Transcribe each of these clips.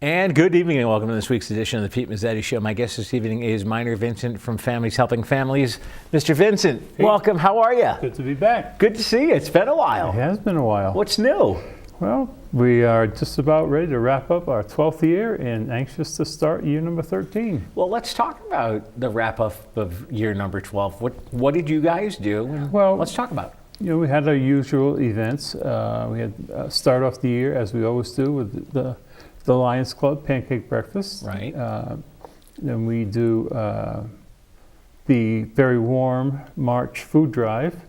And good evening and welcome to this week's edition of the Pete Mezzetti Show. My guest this evening is Minor Vincent from Families Helping Families. Mr. Vincent, hey. Welcome. How are you? Good to be back. Good to see you. It's been a while. It has been a while. What's new? Well, we are just about ready to wrap up our 12th year and anxious to start year number 13. Well, let's talk about the wrap up of year number 12. What did you guys do? Well, let's talk about it. You know, we had our usual events. We had start off the year as we always do with the Lions Club Pancake Breakfast. Right. Then we do the very warm March food drive.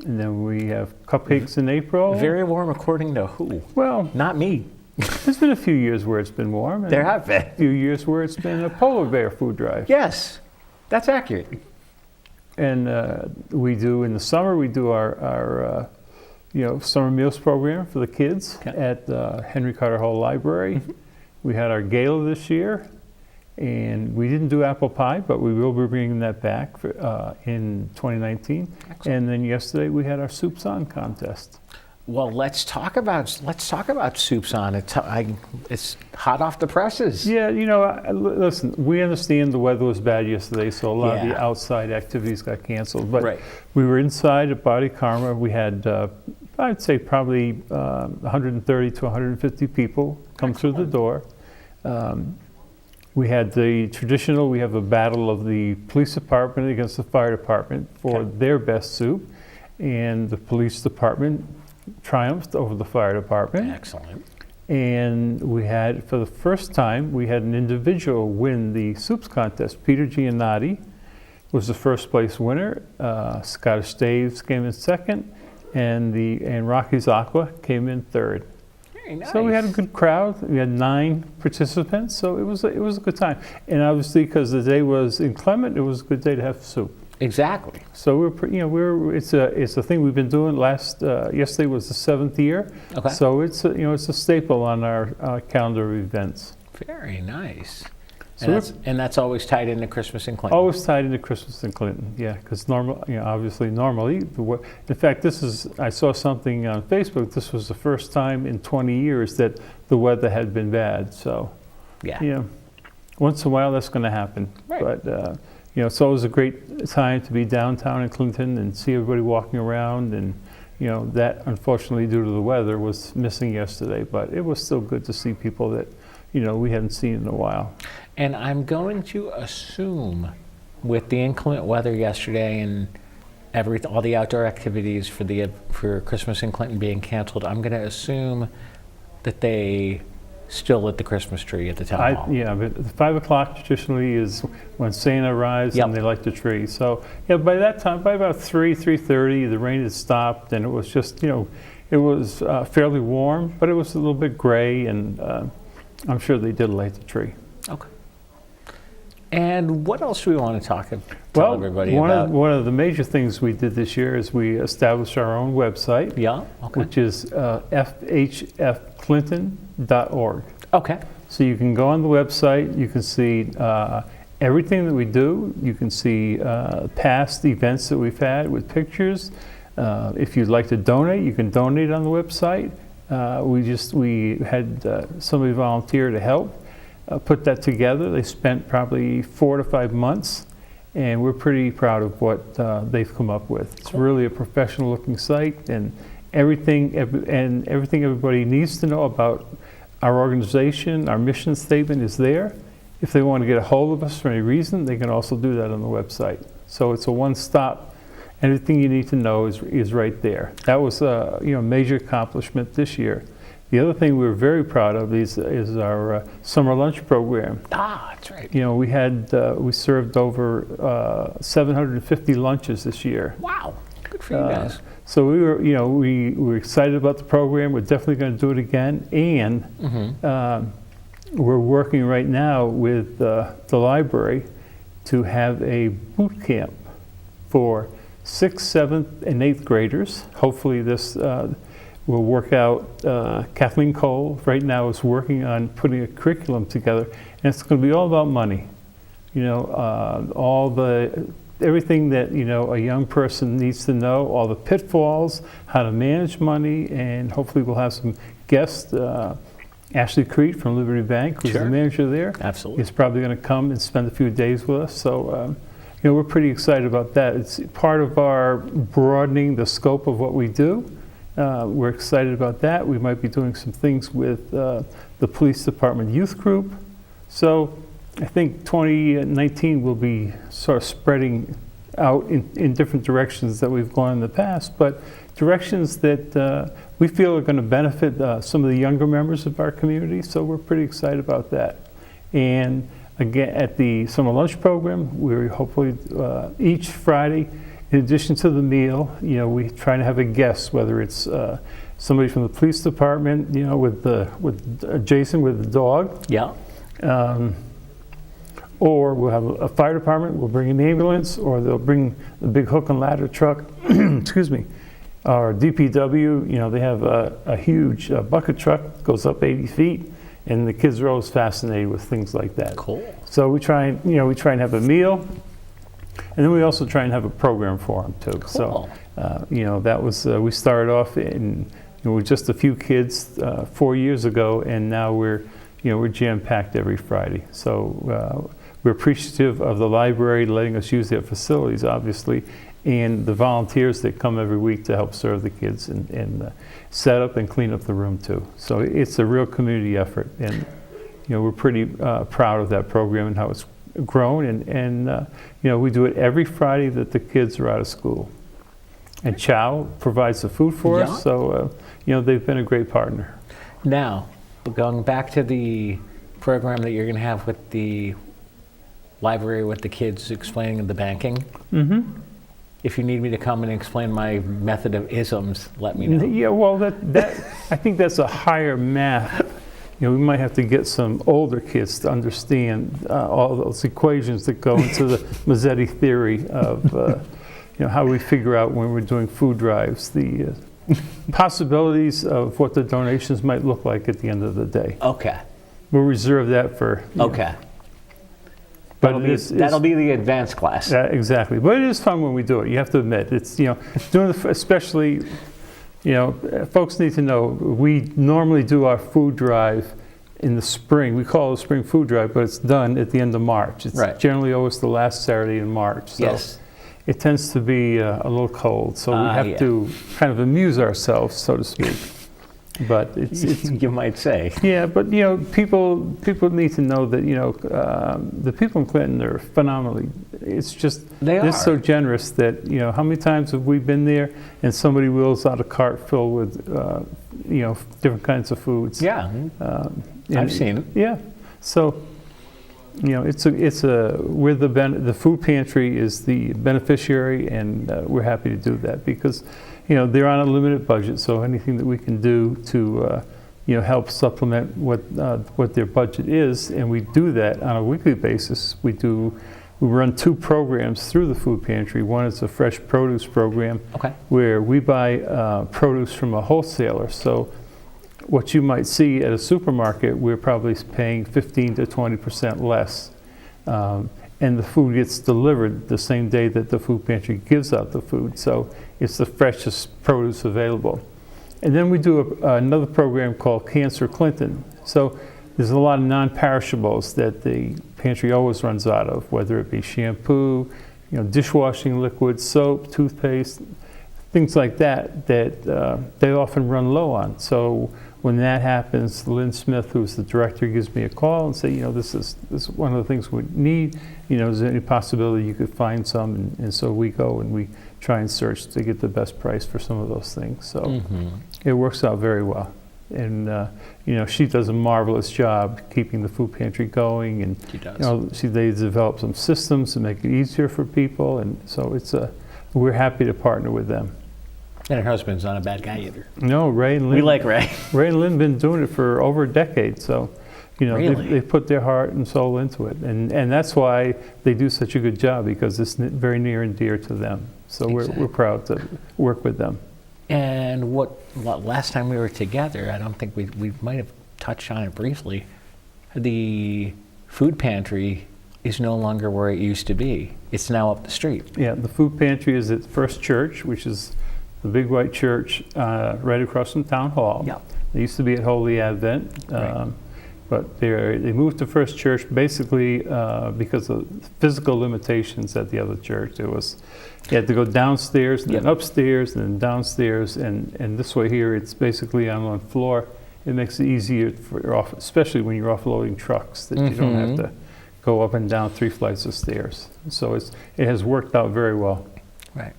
And then we have cupcakes in April. Very warm according to who? Well, not me. There's been a few years where it's been warm. And there have been. A few years where it's been a polar bear food drive. Yes, that's accurate. And we do, in the summer, we do our summer meals program for the kids at Henry Carter Hall Library. Mm-hmm. We had our gala this year, and we didn't do apple pie, but we will be bringing that back for, in 2019. Excellent. And then yesterday we had our Soups On contest. Well, let's talk about Soups On. It's hot off the presses. Yeah, listen, we understand the weather was bad yesterday, so a lot of the outside activities got canceled. But we were inside at Body Karma. We had, I'd say, probably 130 to 150 people come through the door. We had the traditional. We have a battle of the police department against the fire department for their best soup, and the police department triumphed over the fire department. Excellent. And we had, for the first time, we had an individual win the soups contest. Peter Giannotti was the first place winner. Scottish Dave's came in second, and Rocky's Aqua came in third. Very nice. So we had a good crowd. We had 9 participants, so it was a good time. And obviously, because the day was inclement, it was a good day to have soup. Exactly. So it's a thing we've been doing. Yesterday was the 7th year. Okay. So it's a staple on our calendar of events. Very nice. So that's always tied into Christmas in Clinton. Always tied into Christmas in Clinton. Yeah, because normally, in fact, I saw something on Facebook. This was the first time in 20 years that the weather had been bad. So once in a while that's going to happen. Right. But it's always a great time to be downtown in Clinton and see everybody walking around. And, that unfortunately, due to the weather, was missing yesterday. But it was still good to see people that, we hadn't seen in a while. And I'm going to assume, with the inclement weather yesterday and all the outdoor activities for Christmas in Clinton being canceled, I'm going to assume that they still lit the Christmas tree at the town hall. Yeah, but 5 o'clock traditionally is when Santa arrives and they light the tree. So by that time, by about 3:30, the rain had stopped, and it was just it was fairly warm, but it was a little bit gray, and I'm sure they did light the tree. Okay. And what else do we want to tell everybody about? One of the major things we did this year is we established our own website, which is fhfclinton.org. Okay. So you can go on the website, you can see everything that we do, you can see past events that we've had with pictures. If you'd like to donate, you can donate on the website. We had somebody volunteer to help put that together. They spent probably 4 to 5 months, and we're pretty proud of what they've come up with. It's really a professional looking site, and everything everybody needs to know about our organization, our mission statement is there. If they want to get a hold of us for any reason, they can also do that on the website. So it's a one-stop. Everything you need to know is right there. That was a major accomplishment this year. The other thing we're very proud of is our summer lunch program. That's right. We served over 750 lunches this year. Wow, good for you guys. So we were excited about the program. We're definitely going to do it again, and we're working right now with the library to have a boot camp for 6th, 7th, and 8th graders. Hopefully this will work out. Kathleen Cole right now is working on putting a curriculum together, and it's going to be all about money. Everything that a young person needs to know, all the pitfalls, how to manage money, and hopefully we'll have some guests Ashley Crete from Liberty Bank, who's Sure. the manager there. Absolutely. He's probably going to come and spend a few days with us. So, we're pretty excited about that. It's part of our broadening the scope of what we do. We're excited about that. We might be doing some things with the police department youth group. So I think 2019 will be sort of spreading out in different directions that we've gone in the past, but directions that we feel are going to benefit some of the younger members of our community. So we're pretty excited about that. And again, at the summer lunch program, we're hopefully each Friday, in addition to the meal, we try to have a guest, whether it's somebody from the police department, with Jason with the dog. Yeah. Or we'll have a fire department, we'll bring an ambulance, or they'll bring the big hook and ladder truck, excuse me, or DPW, they have a huge bucket truck, goes up 80 feet, and the kids are always fascinated with things like that. Cool. So we try and have a meal, and then we also try and have a program for them too. Cool. So, that was, we started off with just a few kids 4 years ago, and now we're jam-packed every Friday. So we're appreciative of the library letting us use their facilities, obviously, and the volunteers that come every week to help serve the kids and set up and clean up the room too. So it's a real community effort, and we're pretty proud of that program and how it's grown. And we do it every Friday that the kids are out of school. And Chow provides the food for us, so they've been a great partner. Now, going back to the program that you're going to have with the library with the kids explaining the banking. Mm-hmm. If you need me to come and explain my method of isms, let me know. Yeah, well, that I think that's a higher math. We might have to get some older kids to understand all those equations that go into the Mezzetti theory of how we figure out when we're doing food drives, the possibilities of what the donations might look like at the end of the day. Okay. We'll reserve that for... Okay. But that'll be the advanced class. Exactly. But it is fun when we do it. You have to admit. It's, doing especially, folks need to know, we normally do our food drive in the spring. We call it a spring food drive, but it's done at the end of March. It's generally always the last Saturday in March. So yes. It tends to be a little cold, so we have to kind of amuse ourselves, so to speak. But it's you might say. Yeah, but people need to know that the people in Clinton are phenomenally. It's just they're so generous that how many times have we been there and somebody wheels out a cart filled with different kinds of foods. Yeah, I've seen it. Yeah, so. We're the food pantry is the beneficiary, and we're happy to do that because, they're on a limited budget. So anything that we can do to, help supplement what their budget is, and we do that on a weekly basis. We run 2 programs through the food pantry. One is a fresh produce program, where we buy produce from a wholesaler. So what you might see at a supermarket, we're probably paying 15 to 20% less. And the food gets delivered the same day that the food pantry gives out the food. So it's the freshest produce available. And then we do another program called Cancer Clinton. So there's a lot of non-perishables that the pantry always runs out of, whether it be shampoo, dishwashing liquid, soap, toothpaste, things like that they often run low on. So when that happens, Lynn Smith, who's the director, gives me a call and say, this is one of the things we need. Is there any possibility you could find some? And so we go and we try and search to get the best price for some of those things. So it works out very well. And she does a marvelous job keeping the food pantry going. And she does. They develop some systems to make it easier for people. And so we're happy to partner with them. And her husband's not a bad guy either. No, Ray and Lynn. We like Ray. Ray and Lynn have been doing it for over a decade, so really? they put their heart and soul into it, and that's why they do such a good job, because it's very near and dear to them. So we're proud to work with them. And last time we were together, I don't think we might have touched on it briefly. The food pantry is no longer where it used to be. It's now up the street. Yeah, the food pantry is at First Church, which is the big white church right across from Town Hall. Yep. They used to be at Holy Advent, Right. but they moved to First Church basically because of physical limitations at the other church. You had to go downstairs and then Yep. upstairs and then downstairs, and this way here it's basically on one floor. It makes it easier especially when you're offloading trucks, that you don't have to go up and down 3 flights of stairs. So it has worked out very well. Right.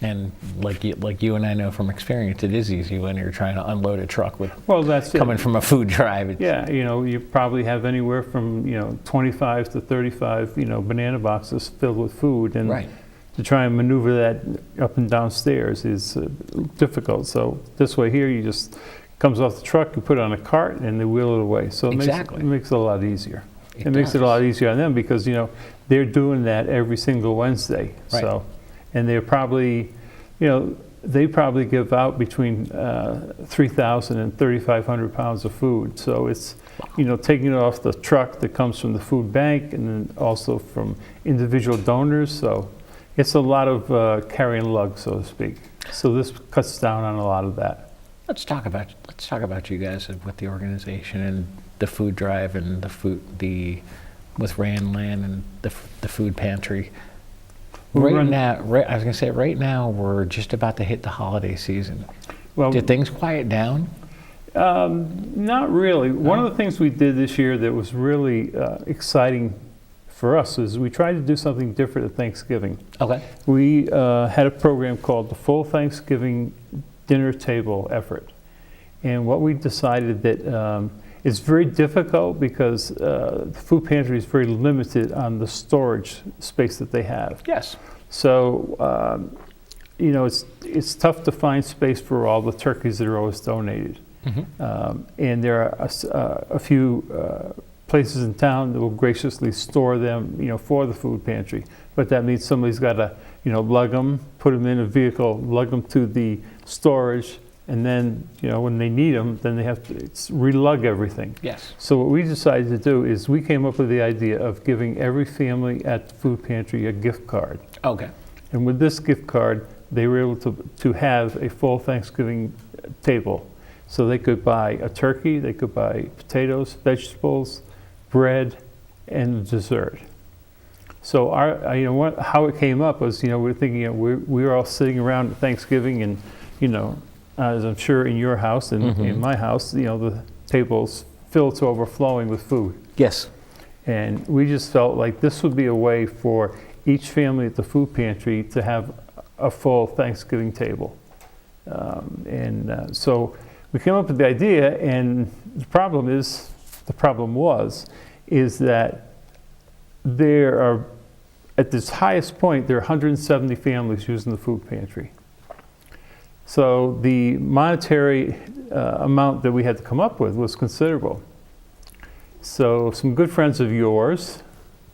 And like you and I know from experience, it is easy when you're trying to unload a truck with Well, that's coming it. from a food drive. Yeah, you probably have anywhere from 25 to 35 banana boxes filled with food, and Right. to try and maneuver that up and downstairs is difficult. So this way here, you just comes off the truck, you put it on a cart, and they wheel it away. So Exactly. it makes it a lot easier. It makes it a does. lot easier on them because they're doing that every single Wednesday. Right. So, and they're probably, they probably give out between 3,000 and 3,500 pounds of food. So it's, taking it off the truck that comes from the food bank and then also from individual donors. So it's a lot of carrying lugs, so to speak. So this cuts down on a lot of that. Let's talk about you guys with the organization and the food drive and with Randland and the food pantry. Right now we're just about to hit the holiday season. Well, Did things quiet down? Not really. One of the things we did this year that was really exciting for us is we tried to do something different at Thanksgiving. Okay. We had a program called the Full Thanksgiving Dinner Table Effort. And what we decided that it's very difficult because the food pantry is very limited on the storage space that they have. Yes. So, it's tough to find space for all the turkeys that are always donated. And there are a few places in town that will graciously store them, for the food pantry. But that means somebody's got to, lug them, put them in a vehicle, lug them to the storage, and then, when they need them, then they have to relug everything. Yes. So what we decided to do is we came up with the idea of giving every family at the food pantry a gift card. Okay. And with this gift card, they were able to have a full Thanksgiving table. So they could buy a turkey, they could buy potatoes, vegetables, bread, and dessert. So how it came up was, we were thinking, we were all sitting around at Thanksgiving, and, as I'm sure in your house and in my house, the tables filled to overflowing with food. Yes. And we just felt like this would be a way for each family at the food pantry to have a full Thanksgiving table. So we came up with the idea, and the problem is that there are, at this highest point, there are 170 families using the food pantry. So the monetary amount that we had to come up with was considerable. So some good friends of yours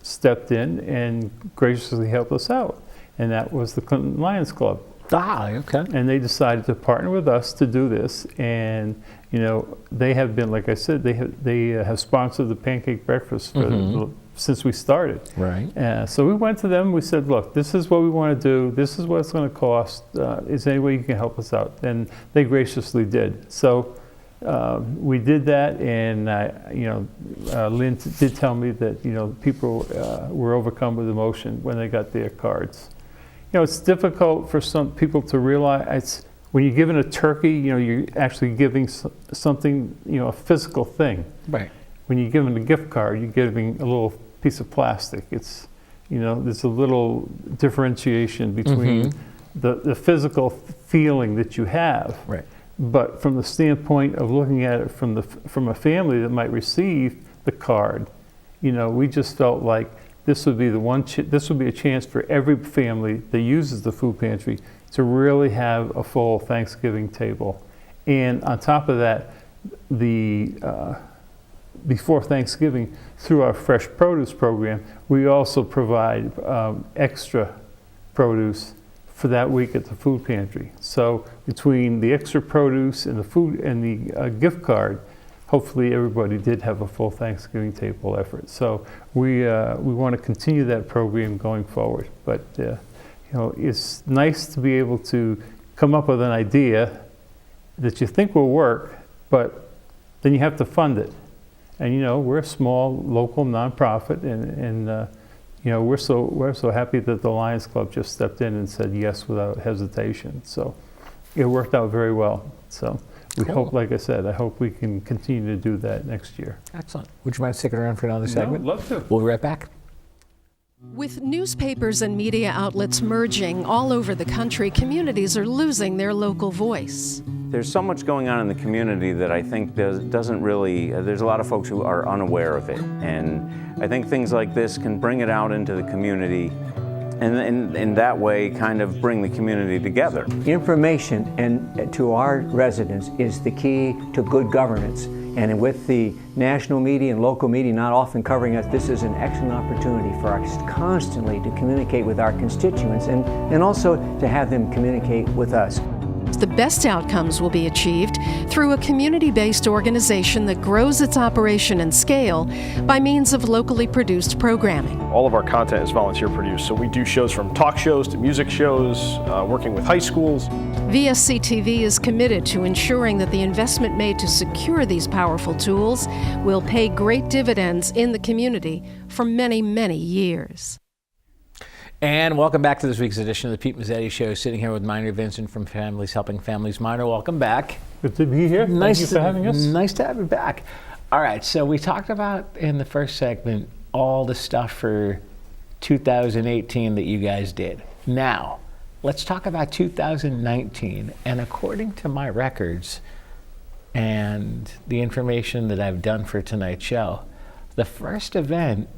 stepped in and graciously helped us out, and that was the Clinton Lions Club. Ah, okay. And they decided to partner with us to do this, and they have been, like I said, they have sponsored the pancake breakfast for since we started. Right. So we went to them. We said, "Look, this is what we want to do. This is what it's going to cost. Is there any way you can help us out?" And they graciously did. So we did that, and Lynn did tell me that people were overcome with emotion when they got their cards. It's difficult for some people to realize when you're giving a turkey, you're actually giving something, a physical thing. Right. When you give them a gift card, you're giving a little piece of plastic. It's, there's a little differentiation between the physical feeling that you have. Right. But from the standpoint of looking at it from a family that might receive the card, we just felt like this would be this would be a chance for every family that uses the food pantry to really have a full Thanksgiving table. And on top of that, before Thanksgiving, through our fresh produce program, we also provide extra produce for that week at the food pantry. So between the extra produce and the food and the gift card, hopefully everybody did have a full Thanksgiving table effort. So we want to continue that program going forward. But it's nice to be able to come up with an idea that you think will work, but then you have to fund it. And you know, we're a small local nonprofit, and you know, we're so happy that the Lions Club just stepped in and said yes without hesitation. So it worked out very well. So we hope, like I said, I hope we can continue to do that next year. Excellent. Would you mind sticking around for another segment? No, love to. We'll be right back. With newspapers and media outlets merging all over the country, communities are losing their local voice. There's so much going on in the community that I think doesn't really, there's a lot of folks who are unaware of it. And I think things like this can bring it out into the community and in that way kind of bring the community together. Information and to our residents is the key to good governance. And with the national media and local media not often covering us, this is an excellent opportunity for us constantly to communicate with our constituents and also to have them communicate with us. The best outcomes will be achieved through a community-based organization that grows its operation and scale by means of locally produced programming. All of our content is volunteer produced, so we do shows from talk shows to music shows, working with high schools. VSC TV is committed to ensuring that the investment made to secure these powerful tools will pay great dividends in the community for many, many years. And welcome back to this week's edition of the Pete Mezzetti Show. Sitting here with Minor Vincent from Families Helping Families. Minor, welcome back. Good to be here. Thank you for having us. Nice to have you back. All right, so we talked about in the first segment all the stuff for 2018 that you guys did. Now, let's talk about 2019. And according to my records and the information that I've done for tonight's show, the first event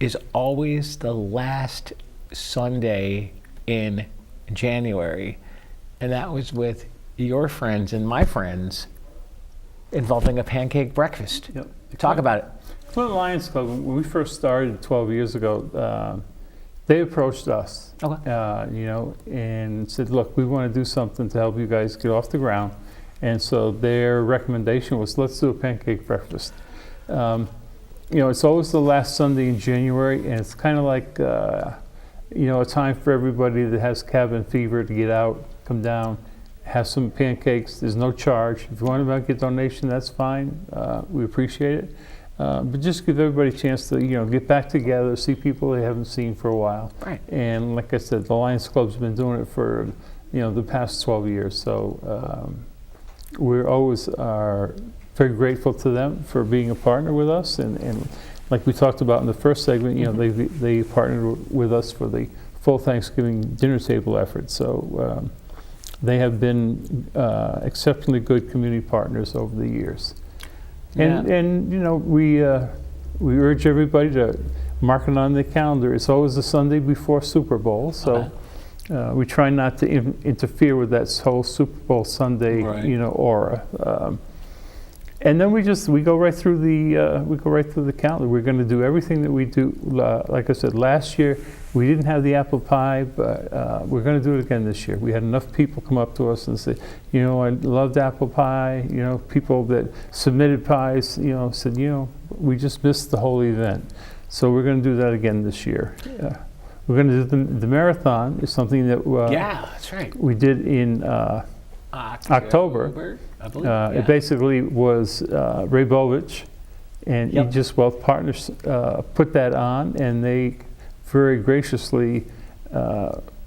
is always the last Sunday in January, and that was with your friends and my friends involving a pancake breakfast. Yep. Talk about it. Clinton Lions Club, when we first started 12 years ago, they approached us, you know, and said, look, we want to do something to help you guys get off the ground. And so their recommendation was, let's do a pancake breakfast. You know, it's always the last Sunday in January, and it's kind of like, you know, a time for everybody that has cabin fever to get out, come down, have some pancakes. There's no charge. If you want to make a donation, that's fine. We appreciate it. But just give everybody a chance to, you know, get back together, see people they haven't seen for a while. Right. And like I said, the Lions Club's been doing it for, you know, the past 12 years. So we're always are very grateful to them for being a partner with us. And like we talked about in the first segment, you know, they partnered with us for the full Thanksgiving dinner table effort. So they have been exceptionally good community partners over the years. And you know, we urge everybody to mark it on the calendar. It's always the Sunday before Super Bowl, so we try not to interfere with that whole Super Bowl Sunday, you know, aura. And then we go right through the calendar. We're going to do everything that we do. Like I said, last year we didn't have the apple pie, but we're going to do it again this year. We had enough people come up to us and say, you know, I loved apple pie. You know, people that submitted pies, you know, said, you know, we just missed the whole event. So we're going to do that again this year. We're going to do the marathon. Is something that yeah, that's right. We did in October. I believe, It basically was Ray Bovich and Aegis Wealth Partners put that on, and they very graciously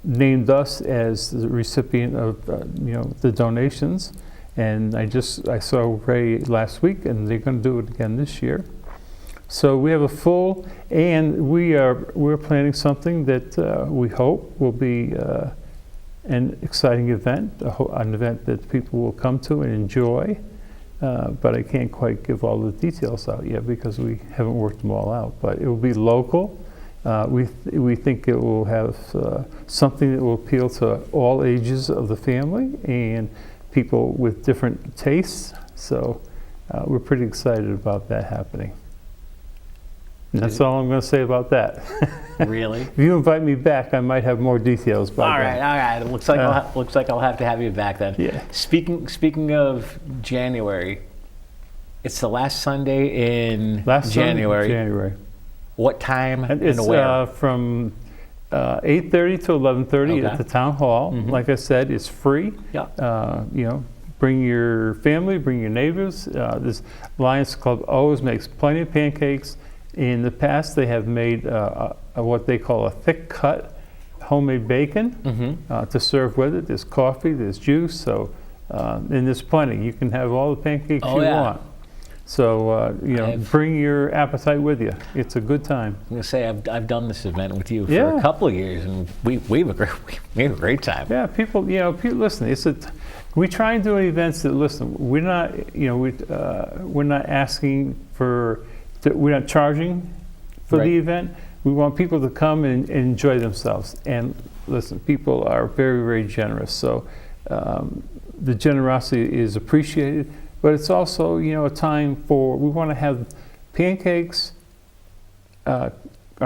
named us as the recipient of you know, the donations. And I saw Ray last week, and they're going to do it again this year. So we have a full, and we're planning something that we hope will be an exciting event, an event that people will come to and enjoy. But I can't quite give all the details out yet because we haven't worked them all out. But it will be local. We think it will have something that will appeal to all ages of the family and people with different tastes. So we're pretty excited about that happening. And that's all I'm going to say about that. Really? If you invite me back, I might have more details by then. All right. It looks like I'll have to have you back then. Yeah. Speaking of January, it's the last Sunday in January. What time and It's where? from 8:30 to 11:30 at the town hall. Mm-hmm. Like I said, it's free. Yeah. You know, Bring your family, bring your neighbors. This Lions Club always makes plenty of pancakes. In the past, they have made what they call a thick cut homemade bacon to serve with it. There's coffee, there's juice, so and there's plenty. You can have all the pancakes you want. So bring your appetite with you. It's a good time. I'm gonna say I've done this event with you for a couple of years, and we have a great time. Yeah, people listen. We try and do events that we're not we're not asking for. We're not charging for the event. We want people to come and enjoy themselves. And listen, people are very, very generous. So the generosity is appreciated. But it's also, a time we want to have pancakes, our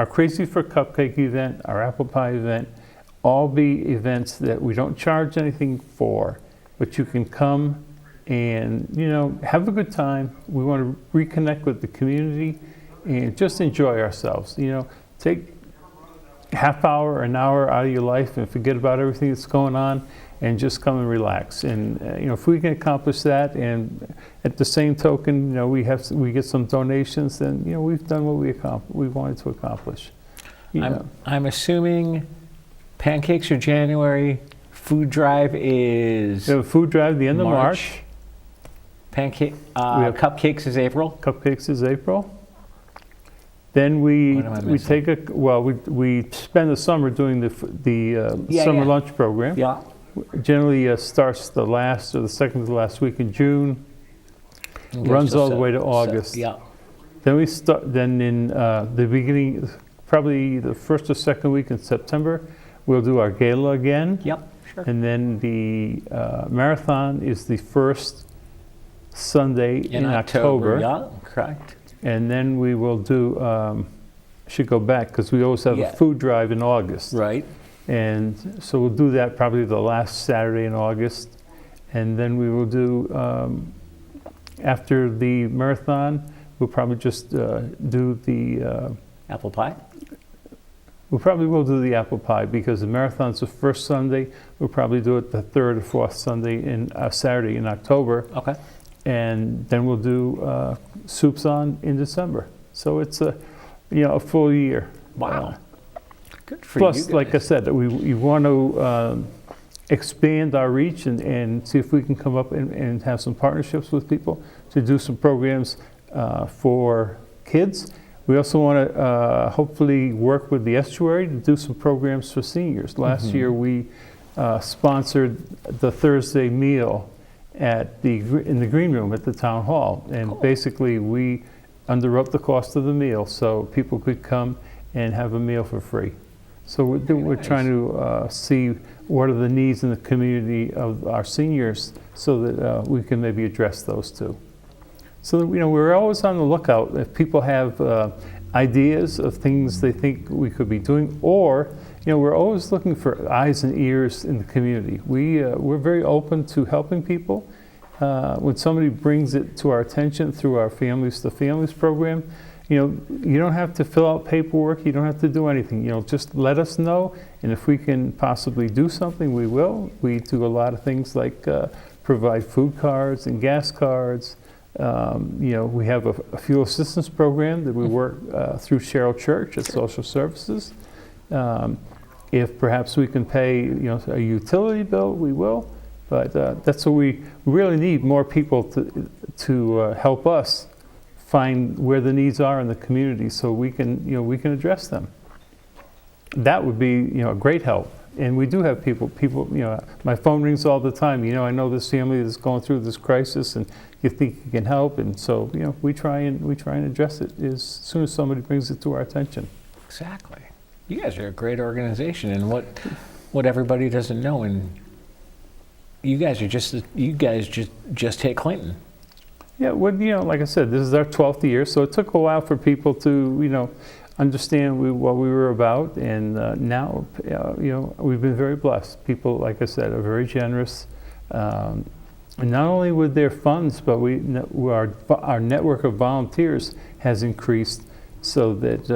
Crazy for Cupcake event, our apple pie event, all be events that we don't charge anything for, but you can come and have a good time. We want to reconnect with the community and just enjoy ourselves. Take a half hour or an hour out of your life and forget about everything that's going on and just come and relax. And if we can accomplish that, and at the same token, we get some donations, then we've done what we wanted to accomplish. I'm assuming pancakes are January. Food drive is we have a food drive at the end of March. Cupcakes is April. Cupcakes is April. Then we take we spend the summer doing the summer lunch program. Yeah. Generally starts the last or the second to the last week in June. Runs all the way to August. Yeah. Then we start. Then in the beginning, probably the first or second week in September, we'll do our gala again. Yep. Sure. And then the marathon is the first Sunday in October. Yeah, correct. And then we will do, should go back because we always have a food drive in August. Right. And so we'll do that probably the last Saturday in August. And then we will do, after the marathon, we'll probably just do the... apple pie? We probably will do the apple pie because the marathon's the first Sunday. We'll probably do it the third or fourth Saturday in October. Okay. And then we'll do soups in December. So it's a full year. Wow. Good for Plus, you guys. like I said, we want to expand our reach and see if we can come up and have some partnerships with people to do some programs for kids. We also want to hopefully work with the estuary to do some programs for seniors. Last year we sponsored the Thursday meal in the green room at the town hall, and basically we underwrote the cost of the meal so people could come and have a meal for free. So we're trying to see what are the needs in the community of our seniors so that we can maybe address those too. So we're always on the lookout if people have ideas of things they think we could be doing, or we're always looking for eyes and ears in the community. We're very open to helping people. When somebody brings it to our attention through our Families to Families program, you don't have to fill out paperwork. You don't have to do anything. Just let us know, and if we can possibly do something, we will. We do a lot of things like provide food cards and gas cards. We have a fuel assistance program that we work through Cheryl Church at Social Services. If perhaps we can pay, a utility bill, we will. But that's what we really need, more people to help us find where the needs are in the community, so we can address them. That would be, a great help. And we do have people, my phone rings all the time. I know this family that's going through this crisis, and you think you can help. And so, we try and address it as soon as somebody brings it to our attention. Exactly. You guys are a great organization, and what everybody doesn't know, and you guys just hit Clinton. Yeah, well, like I said, this is our 12th year, so it took a while for people to, understand what we were about, and now, we've been very blessed. People, like I said, are very generous, and not only with their funds, but our network of volunteers has increased, so that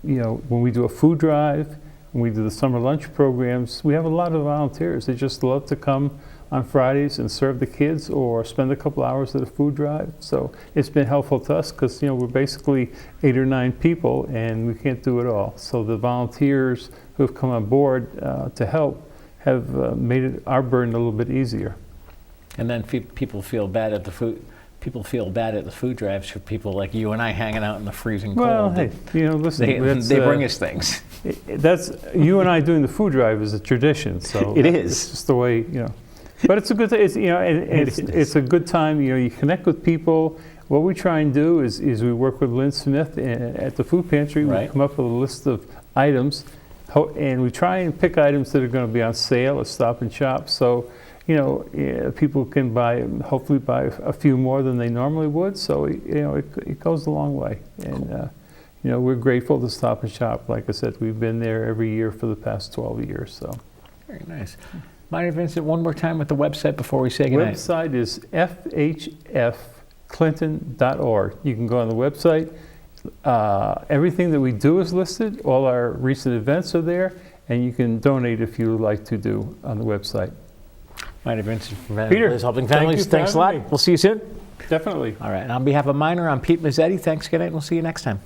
when we do a food drive, when we do the summer lunch programs, we have a lot of volunteers. They just love to come on Fridays and serve the kids or spend a couple hours at a food drive. So it's been helpful to us because, you know, we're basically 8 or 9 people and we can't do it all. So the volunteers who have come on board to help have made our burden a little bit easier. And then people feel bad at the food. People feel bad at the food drives for people like you and I hanging out in the freezing cold. Well, hey, you know, listen, They bring us things. That's you and I doing the food drive is a tradition. So It is. It's just the way, you know. But it's a good. It's, you know, and it's a good time. You know, you connect with people. What we try and do is we work with Lynn Smith at the food pantry. Right. We come up with a list of items, and we try and pick items that are going to be on sale at Stop and Shop. So, you know, people can hopefully buy a few more than they normally would. So, you know, it goes a long way. And, you know, we're grateful to Stop and Shop. Like I said, we've been there every year for the past 12 years. So, Very nice. Minor Vincent, one more time with the website before we say goodnight. website is fhfclinton.org. You can go on the website. Everything that we do is listed. All our recent events are there, and you can donate if you would like to do on the website. Minor Vincent from Peter, Liz Helping thank Families. you for Thanks a lot. having me. We'll see you soon. Definitely. All right. And on behalf of Minor, I'm Pete Mezzetti. Thanks, good night, and we'll see you next time.